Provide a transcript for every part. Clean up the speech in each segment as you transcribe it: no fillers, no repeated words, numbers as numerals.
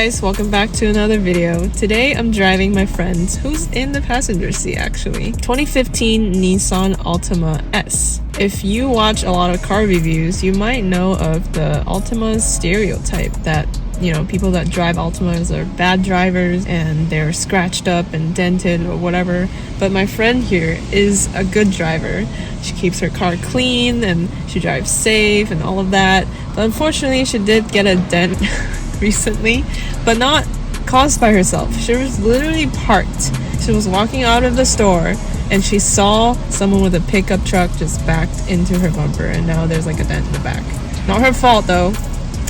guys, welcome back to another video. Today I'm driving my friend who's in the passenger seat actually. 2015 Nissan Altima S. If you watch a lot of car reviews, you might know of the Altima's stereotype that, you know, people that drive Altimas are bad drivers and they're scratched up and dented or whatever. But my friend here is a good driver. She keeps her car clean and she drives safe and all of that. But unfortunately, she did get a dent recently, but not caused by herself. She was literally parked. She was walking out of the store and she saw someone with a pickup truck just backed into her bumper, and now there's like a dent in the back. Not her fault though.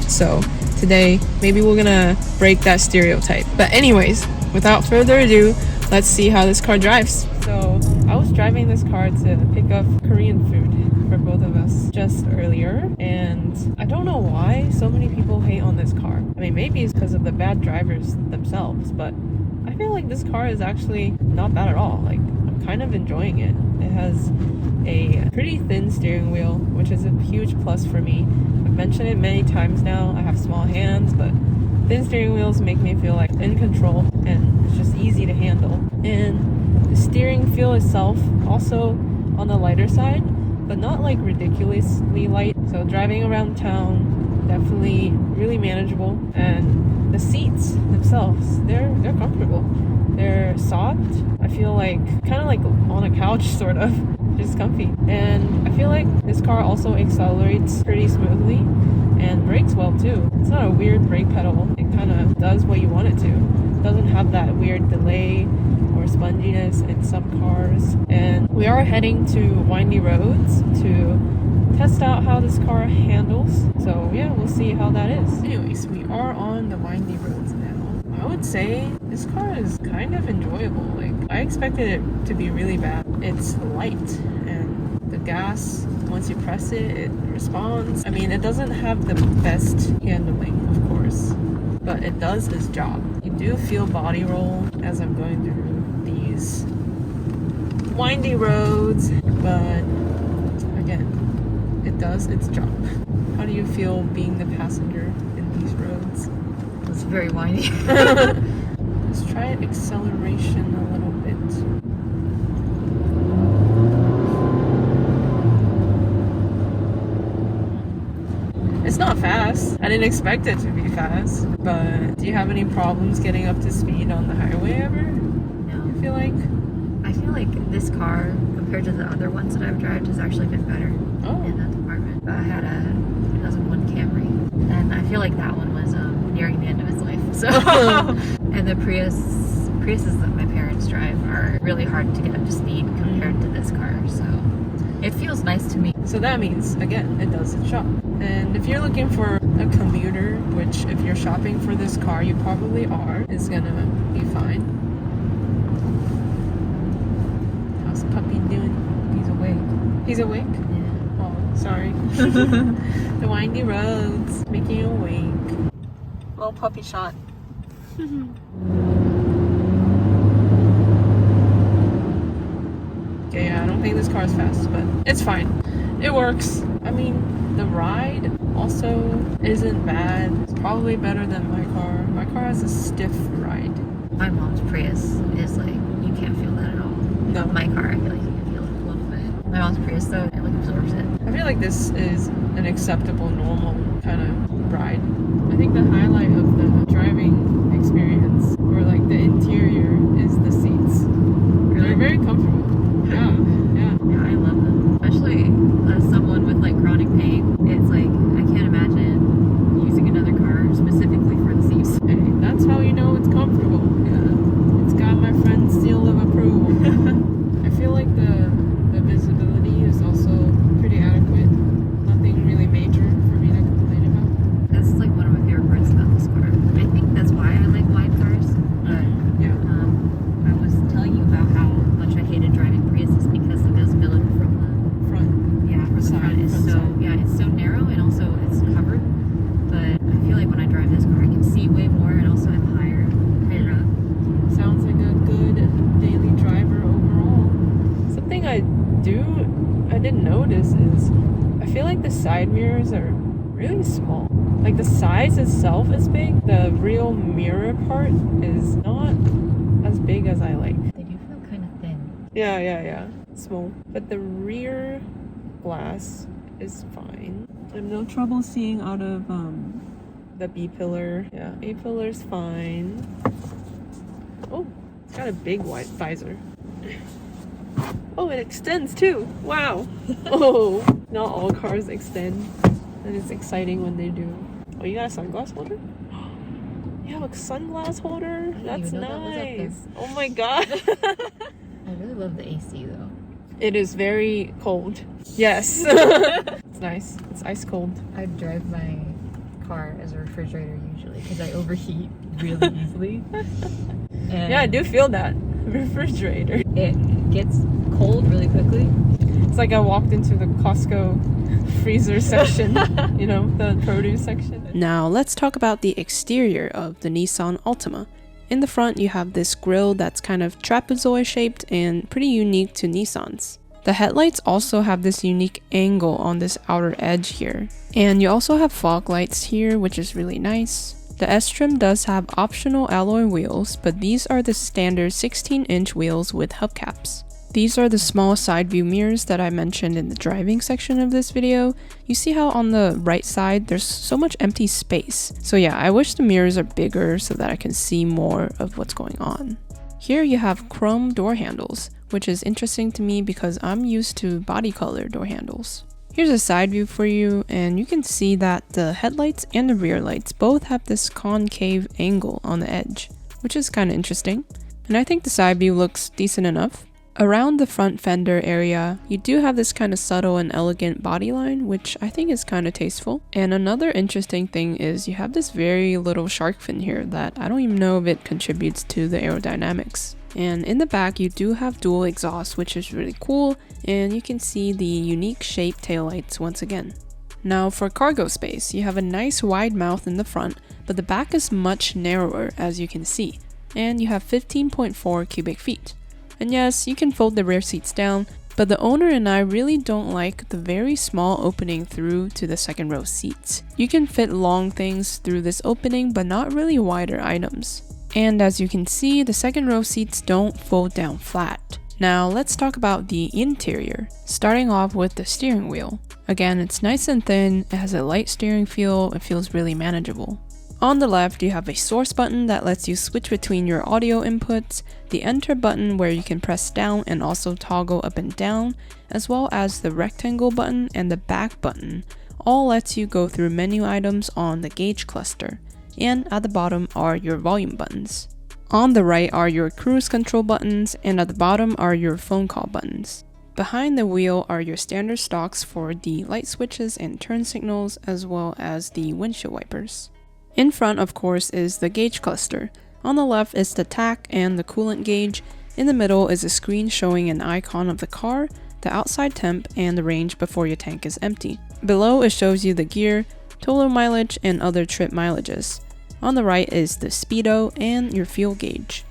So today, maybe we're gonna break that stereotype. But anyways, without further ado, let's see how this car drives. So I was driving this car to pick up Korean food for both of us just earlier, and I don't know why so many people hate on this car. I mean, maybe it's because of the bad drivers themselves, but I feel like this car is actually not bad at all. Like, I'm kind of enjoying it. It has a pretty thin steering wheel, which is a huge plus for me. I've mentioned it many times now. I have small hands, but thin steering wheels make me feel like in control, and it's just easy to handle. And the steering feel itself also on the lighter side, but not like ridiculously light. So driving around town, definitely really manageable. And the seats themselves, they're comfortable. They're soft. I feel like kind of like on a couch sort of, just comfy. And I feel like this car also accelerates pretty smoothly and brakes well too. It's not a weird brake pedal. It kind of does what you want it to. It doesn't have that weird delay or sponginess in some cars. And we are heading to windy roads to test out how this car handles. So yeah, we'll see how that is. Anyways, we are on the windy roads now. I would say this car is kind of enjoyable. Like, I expected it to be really bad. It's light, and the gas, once you press it, it responds. I mean, it doesn't have the best handling, of course, but it does its job. You do feel body roll as I'm going through these windy roads, but again, it does its job. How do you feel being the passenger in these roads? It's very windy. Let's try acceleration a little bit. It's not fast. I didn't expect it to be fast. But do you have any problems getting up to speed on the highway ever? No. You feel like? I feel like this car, compared to the other ones that I've driven, has actually been better in that department. I had a 2001 Camry, and I feel like that one was nearing the end of its life. So, and the Priuses that my parents drive are really hard to get up to speed compared to this car. So it feels nice to me. So that means, again, it does its job. And if you're looking for a commuter, which if you're shopping for this car, you probably are, is gonna be fine. How's the puppy doing? He's awake. He's awake? Yeah. Oh, sorry. The windy roads make you awake. Little puppy shot. Okay, yeah, I don't think this car is fast, but it's fine. It works. I mean, the ride also isn't bad. It's probably better than my car. My car has a stiff ride. My mom's Prius is like, you can't feel that at all. No. My car, I feel like you can feel it a little bit. My mom's Prius though, it like absorbs it. I feel like this is an acceptable, normal kind of ride. I think the highlight of the driving experience, or like the interior, is the seats. Really? They're very comfortable. Yeah, yeah. Yeah, I love them. Especially as someone with like chronic pain, it's like, I can't imagine using another car specifically for the seats. Hey, that's how you know it's comfortable. Yeah. It's got my friend's seal of approval. I feel like the visibility is also pretty adequate. Nothing really major for me to complain about. That's like one of my favorite parts about this car. I think that's why I like wide cars. But Yeah. I was telling you about how much I hated driving Priuses because the visibility from the Front. from the Side, front is front so side. yeah, it's so narrow and also it's covered. But I feel like when I drive this car, I can see way more, and also I'm higher up. Sounds like a good daily driver overall. Something I didn't notice is I feel like the side mirrors are really small. Like the size itself is big. The real mirror part is not as big as I like. They do feel kind of thin. Yeah. Small. But the rear glass is fine. I have no trouble seeing out of the B pillar. Yeah, A pillar's fine. Oh, it's got a big wide visor. Oh, it extends too. Wow. Oh, not all cars extend. And it's exciting when they do. Oh, you got a sunglass holder? You have a sunglass holder? That's nice. Oh my god. I really love the AC though. It is very cold. Yes. It's nice. It's ice cold. I drive my car as a refrigerator usually because I overheat really easily. And yeah, I do feel that. Refrigerator. It gets cold really quickly. It's like I walked into the Costco freezer section, you know, the produce section. Now let's talk about the exterior of the Nissan Altima. In the front, you have this grille that's kind of trapezoid shaped and pretty unique to Nissans. The headlights also have this unique angle on this outer edge here. And you also have fog lights here, which is really nice. The S trim does have optional alloy wheels, but these are the standard 16-inch wheels with hubcaps. These are the small side view mirrors that I mentioned in the driving section of this video. You see how on the right side there's so much empty space. So yeah, I wish the mirrors are bigger so that I can see more of what's going on. Here you have chrome door handles, which is interesting to me because I'm used to body color door handles. Here's a side view for you, and you can see that the headlights and the rear lights both have this concave angle on the edge, which is kind of interesting. And I think the side view looks decent enough. Around the front fender area, you do have this kind of subtle and elegant body line, which I think is kind of tasteful. And another interesting thing is you have this very little shark fin here that I don't even know if it contributes to the aerodynamics. And in the back, you do have dual exhaust, which is really cool, and you can see the unique shaped taillights once again. Now for cargo space, you have a nice wide mouth in the front, but the back is much narrower as you can see, and you have 15.4 cubic feet. And yes, you can fold the rear seats down, but the owner and I really don't like the very small opening through to the second row seats. You can fit long things through this opening, but not really wider items. And as you can see, the second row seats don't fold down flat. Now let's talk about the interior, starting off with the steering wheel. Again, it's nice and thin, it has a light steering feel, it feels really manageable. On the left, you have a source button that lets you switch between your audio inputs, the enter button where you can press down and also toggle up and down, as well as the rectangle button and the back button, all lets you go through menu items on the gauge cluster. And at the bottom are your volume buttons. On the right are your cruise control buttons, and at the bottom are your phone call buttons. Behind the wheel are your standard stocks for the light switches and turn signals, as well as the windshield wipers. In front, of course, is the gauge cluster. On the left is the tach and the coolant gauge. In the middle is a screen showing an icon of the car, the outside temp, and the range before your tank is empty. Below it shows you the gear, total mileage, and other trip mileages. On the right is the speedo and your fuel gauge.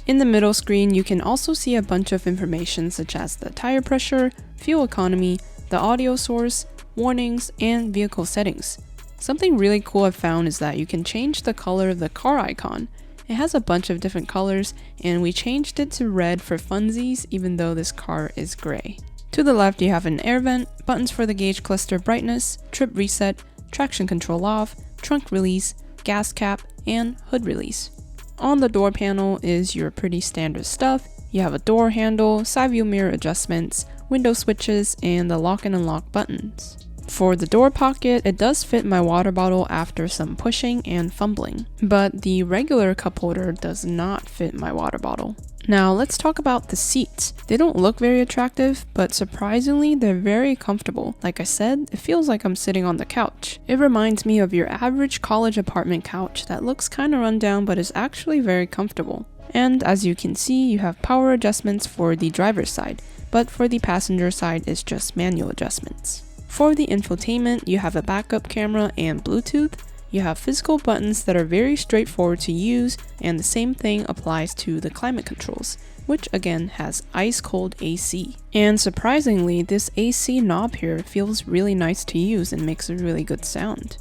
In the middle screen, you can also see a bunch of information such as the tire pressure, fuel economy, the audio source, warnings, and vehicle settings. Something really cool I've found is that you can change the color of the car icon. It has a bunch of different colors, and we changed it to red for funsies even though this car is gray. To the left you have an air vent, buttons for the gauge cluster brightness, trip reset, traction control off, trunk release, gas cap, and hood release. On the door panel is your pretty standard stuff. You have a door handle, side view mirror adjustments, window switches, and the lock and unlock buttons. For the door pocket, it does fit my water bottle after some pushing and fumbling, but the regular cup holder does not fit my water bottle. Now let's talk about the seats. They don't look very attractive, but surprisingly they're very comfortable. Like I said, it feels like I'm sitting on the couch. It reminds me of your average college apartment couch that looks kinda run down but is actually very comfortable. And as you can see, you have power adjustments for the driver's side, but for the passenger side it's just manual adjustments. For the infotainment, you have a backup camera and Bluetooth. You have physical buttons that are very straightforward to use, and the same thing applies to the climate controls, which again has ice cold AC. And surprisingly, this AC knob here feels really nice to use and makes a really good sound.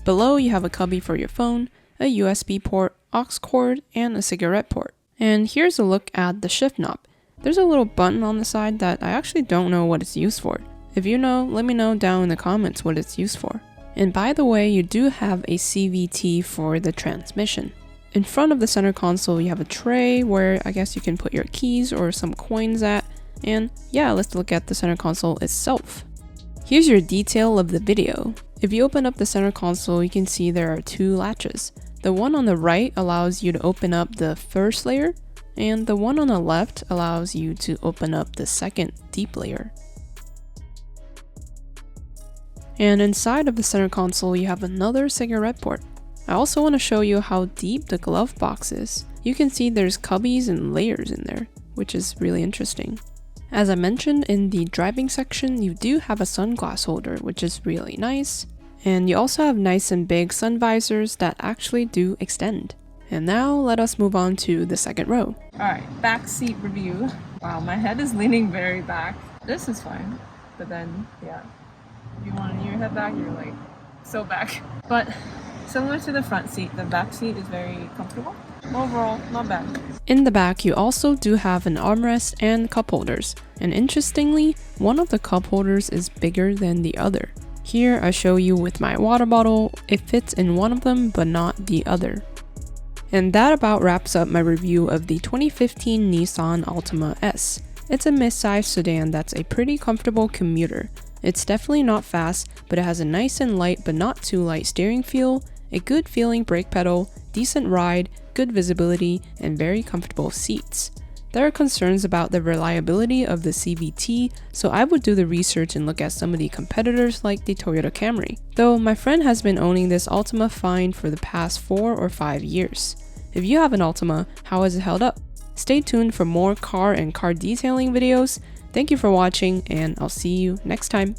Below you have a cubby for your phone, a USB port, aux cord, and a cigarette port. And here's a look at the shift knob. There's a little button on the side that I actually don't know what it's used for. If you know, let me know down in the comments what it's used for. And by the way, you do have a CVT for the transmission. In front of the center console, you have a tray where I guess you can put your keys or some coins at. And yeah, let's look at the center console itself. Here's your detail of the video. If you open up the center console, you can see there are two latches. The one on the right allows you to open up the first layer, and the one on the left allows you to open up the second deep layer. And inside of the center console, you have another cigarette port. I also want to show you how deep the glove box is. You can see there's cubbies and layers in there, which is really interesting. As I mentioned in the driving section, you do have a sunglass holder, which is really nice. And you also have nice and big sun visors that actually do extend. And now let us move on to the second row. Alright, back seat review. Wow, my head is leaning very back. This is fine, but then, yeah. If you want to knee your head back, you're like, so back. But similar to the front seat, the back seat is very comfortable. Overall, not bad. In the back, you also do have an armrest and cup holders. And interestingly, one of the cup holders is bigger than the other. Here I show you with my water bottle, it fits in one of them but not the other. And that about wraps up my review of the 2015 Nissan Altima S. It's a midsize sedan that's a pretty comfortable commuter. It's definitely not fast, but it has a nice and light but not too light steering feel, a good feeling brake pedal, decent ride, good visibility, and very comfortable seats. There are concerns about the reliability of the CVT, so I would do the research and look at some of the competitors like the Toyota Camry. Though my friend has been owning this Altima fine for the past 4 or 5 years. If you have an Altima, how has it held up? Stay tuned for more car and car detailing videos. Thank you for watching, and I'll see you next time.